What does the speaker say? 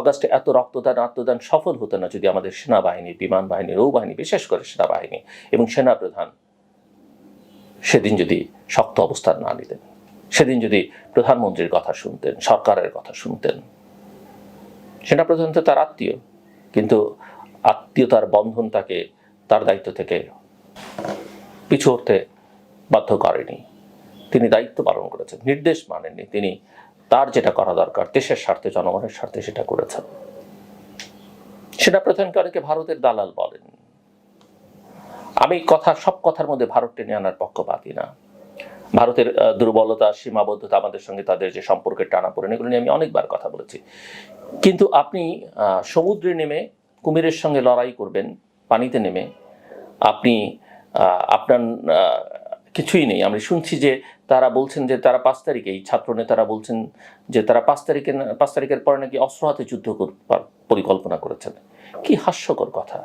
অগাস্টে এত আত্মদান সফল হতো না যদি আমাদের সেনাবাহিনী, বিমান বাহিনী, নৌবাহিনী, বিশেষ করে সেনাবাহিনী এবং সেনাপ্রধান সেদিন যদি শক্ত অবস্থান না নিতেন, সেদিন যদি প্রধানমন্ত্রীর কথা শুনতেন, সরকারের কথা শুনতেন। সেনাপ্রধান তো তার আত্মীয়, কিন্তু আত্মীয়তার বন্ধন তাকে তার দায়িত্ব থেকে পিছু হটতে বাধ্য করেনি। তিনি দায়িত্ব পালন করেছেন, নির্দেশ মানেননি। তিনি তার যেটা করা দরকার দেশের স্বার্থে, জনগণের স্বার্থে, সেটা করেছেন। সেনাপ্রধানকে অনেকে ভারতের দালাল বলেন। আমি সব কথার মধ্যে ভারত টেনে আনার পক্ষপাতী না। ভারতের দুর্বলতা, সীমাবদ্ধতা, আমাদের সঙ্গে তাদের যে সম্পর্কের টানাপোড়েন, এগুলো নিয়ে আমি অনেকবার কথা বলেছি। কিন্তু আপনি সমুদ্রে নেমে কুমিরের সঙ্গে লড়াই করবেন, পানিতে নেমে আপনি আপনার কিছুই নেই। আমরা শুনছি যে তারা বলছেন যে তারা 5 তারিখে, এই ছাত্র নেতারা বলছেন যে তারা 5 তারিখের পরে নাকি অস্ত্র হাতে যুদ্ধ পরিকল্পনা করেছেন। কি হাস্যকর কথা!